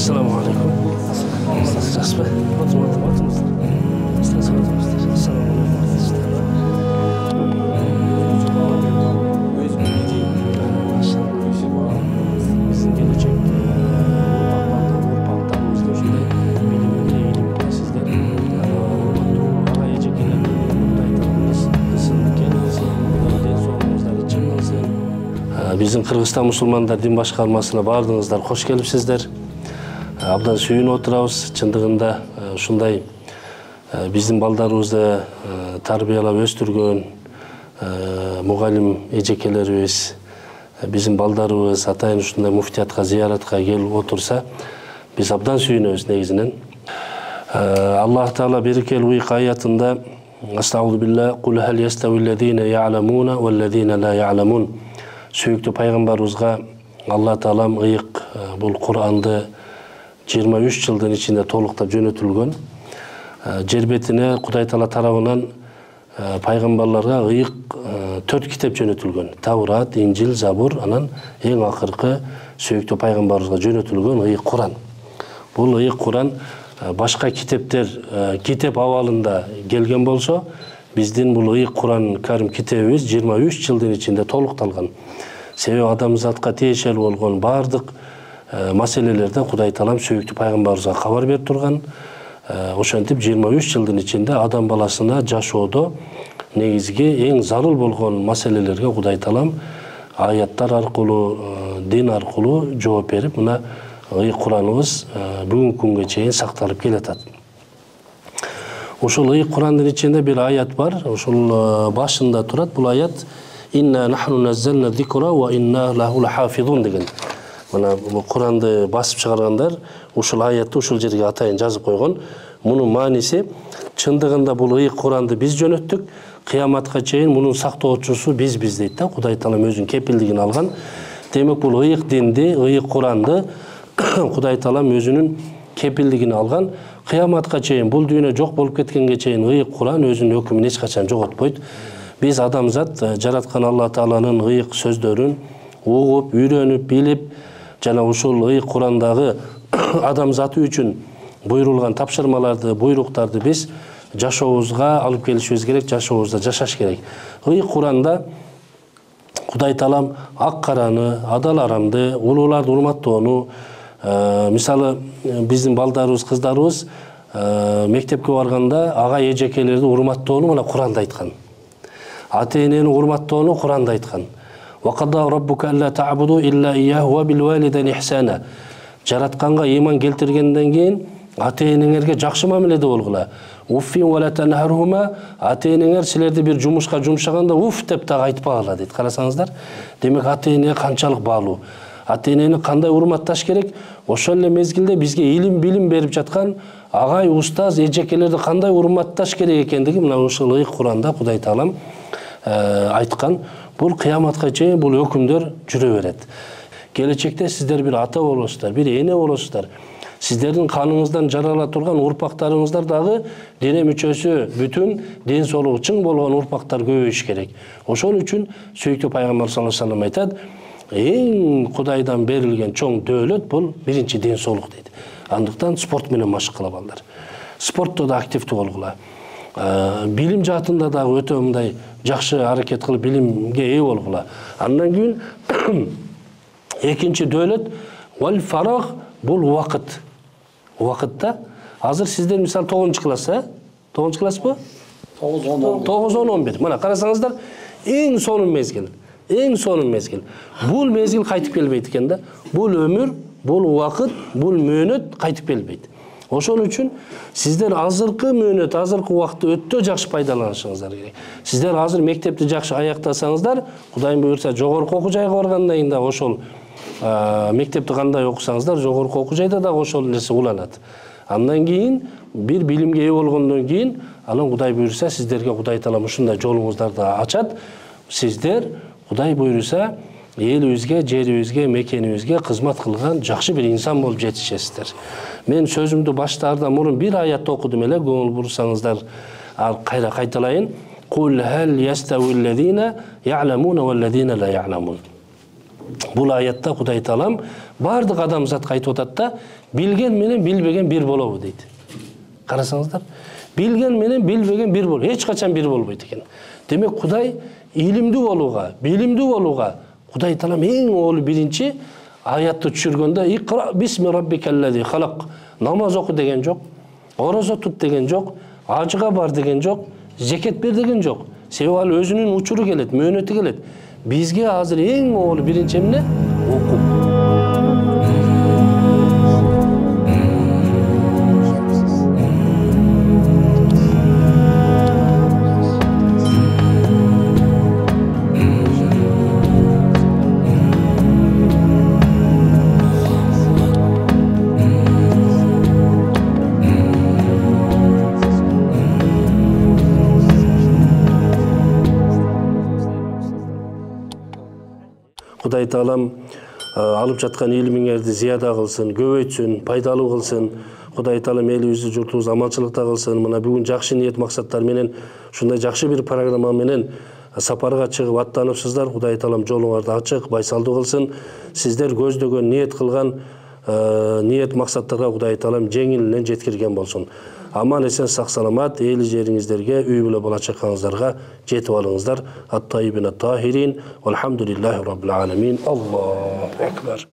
Assalamu alaikum. Bizim Kırgızstan Müslümanlar din başkarmasına bardыңыздар, hoş келипсиздер. Абдан сүйүнүп отурабыз. Чындыгында ушундай биздин балдарыбызды тарбиялап өстүргөн мугалим эжекелерибиз, биздин балдарыбыз атайын ушундай муфтиятка, зияратка келип отурса, биз абдан сүйүнөбүз негизинен. Аллах Таала берекелүү уйк аятында Астагфиру билlah, кул хал яставиллазина я'ламуна валлазина ла я'ламун. Сүйүктүү пайгамбарыбызга Алла Таалам ыйык бул Куранды 23 жылдын ичинде толуктап жөнөтүлгөн. Жер бетине Кудай Таала тарабынан пайгамбарларга ыйык 4 китеп жөнөтүлгөн. Таврат, Инжил, Забур, анан эң акыркы сүйүктүү пайгамбарыбызга жөнөтүлгөн ыйык Куран. Бул ыйык Куран башка китептер китеп абалында келген болсо, биздин бул ыйык Куран Карим китебибиз 23 жылдын ичинде толукталган. Себеби адамзатка тиешелүү болгон бардык маселелерде Кудай Таалам сүйүктүү пайгамбарыбызга кабар берип турган. Ошентип 23 жылдын ичинде адам баласына жашоодо негизги эң зарыл болгон маселелерге Кудай Таалам аяттар аркылуу, дин аркылуу жооп берип, мына ыйык Кураныбыз бүгүнкү күнгө чейин сакталып келатат. Ошол ыйык Курандын ичинде бир аят бар. Ошол башында турат бул аят: «Инна нахну наззална зикра ва инна лаху лахафизун» деген. Мына Куранды басып чыгаргандар ушул аятты ушул жерге атайын жазып койгон. Мунун мааниси чындыгында бул ыйык Куранды биз жөнөттүк, кыяматка чейин мунун сактоочусу бизбиз дейт да. Кудай Таалам өзүнүн кепилдигин алган. Демек бул ыйык динди, ыйык Куранды Кудай Таалам өзүнүн кепилдигин алган. Кыяматка чейин бул дүйнө жок болуп кеткенге чейин ыйык Куран өзүнүн өкүмүн эч качан жоготпойт. Биз адамзат жараткан Алла Тааланын ыйык сөздөрүн угуп, үйрөнүп, билип, жана ушул ыйык Курандагы адамзаты үчүн буйрулган тапшырмаларды, буйруктарды биз жашообузга алып келишибиз керек, жашообузда жашаш керек. Ыйык Куранда Кудай Таалам ак караны, адал арамды, улууларды урматтоону, мисалы биздин балдарыбыз, кыздарыбыз мектепке барганда агай эжекелерди урматтоону мына Куранда айткан. Ата-энени урматтоону Куранда айткан. وَقَضَى رَبُّكَ أَلَّا تَعْبُدُوا إِلَّا إِيَّاهُ وَبِالْوَالِدَيْنِ إِحْسَانًا. Жаратканга ыйман келтиргенден кийин ата-энеңерге жакшы мамиледе болгула. Уффин вала танхархума, ата-энеңер силерди бир жумушка жумшаганда уф деп дагы айтпагыла дейт. Карасаңыздар, демек ата-эне канчалык баалуу. Ата-энени кандай урматташ керек? Ошол эле мезгилде бизге илим, билим берип жаткан агай, устаз, эжекелерди кандай урматташ керек экендиги мына ушул ыйык Куранда Кудай Таалам айткан. Бул кыяматка чейин бул өкүмдөр жүрө берет. Келечекте сиздер бир ата болосуздар, бир эне болосуздар. Сиздердин каныңыздан жарала турган урпактарыңыздар дагы дене мүчөсү бүтүн, ден соолугу чың болгон урпактар көбөйүш керек. Ошол үчүн сүйүктүү пайгамбар саллаллаху алейхи вассалам айтат: эң Кудайдан берилген чоң дөөлөт бул биринчи ден соолук дейт. Андыктан спорт менен машык кыла балдар. Спортто да активдүү болгула. Билим жаатында дагы өтө мындай жакшы аракет кылып билимге ээ болгула. Андан кийин экинчи дөөлөт вал фарах бул убакыт. Убакытта азыр сиздер мисалы 9 класс, 9 класспы? 9, 10, 11. Мына карасаңыздар, эң сонун мезгил. Эң сонун мезгил. Бул мезгил кайтып келбейт экен да. Бул өмүр, бул убакыт, бул мөөнөт кайтып келбейт. Ошол үчүн сиздер азыркы мөөнөт, азыркы убакытты өтө жакшы пайдаланышыңыздар керек. Сиздер азыр мектепти жакшы аяктасаңыздар, Кудайым буйрса жогорку окуу жайга баргандан кийин да ошол мектепти кандай окусаңыздар, жогорку окуу жайда да ошол нерсе уланат. Андан кийин бир билимге ээ болгондон кийин, анан Кудай буйрса сиздерге Кудай Таалам ушундай жолуңуздарды ачат. Сиздер Кудай буйрса элибизге, жерибизге, мекенибизге кызмат кылган жакшы бир инсан болуп жетишесиздер. Мен сөзүмдү баштаардан мурун бир аятты окудум эле, көңүл бурсаңыздар кайра кайталайын. Кул хал ястауиллазина я'ламуна валлазина ла я'ламун. Бул аятта Кудай Таалам бардык адамзатка айтып атат да, билген менен билбеген бир болобу дейт. Карасаңыздар, билген менен билбеген бир болобу, эч качан бир болбойт экен. Демек Кудай илимдүү болууга, билимдүү болууга Кудай Таалам эң оолу биринчи аятты түшүргөндө «Иқра бисми раббикаллази халак». Намаз оку деген жок, орозо тут деген жок, ажыга бар деген жок, зекет бер деген жок. Себеби ал өзүнүн учуру келет, мөөнөтү келет. Бизге азыр эң оолу биринчи эмне? Окуу. Кудай Таалам алып жаткан илимиңерди зияда кылсын, көбөйтсүн, пайдалуу кылсын. Кудай Таалам элибизди, журтубузду аманчылыкта кылсын. Мына бүгүн жакшы ниет максаттар менен, ушундай жакшы бир программа менен сапарга чыгып аттаныпсыздар. Кудай Таалам жолуңарды ачык, байсалдуу кылсын. Сиздер көздөгөн, ниет кылган ниет максаттарга Кудай Таалам жеңилинен жеткирген болсун. Аман эсен сак саламат эли жериңиздерге, үй бүлө бала чакаңыздарга жетип алыңыздар. Ат-тайибин ат-тахирин. Алхамдулиллахи раббил аламин. Аллаху акбар.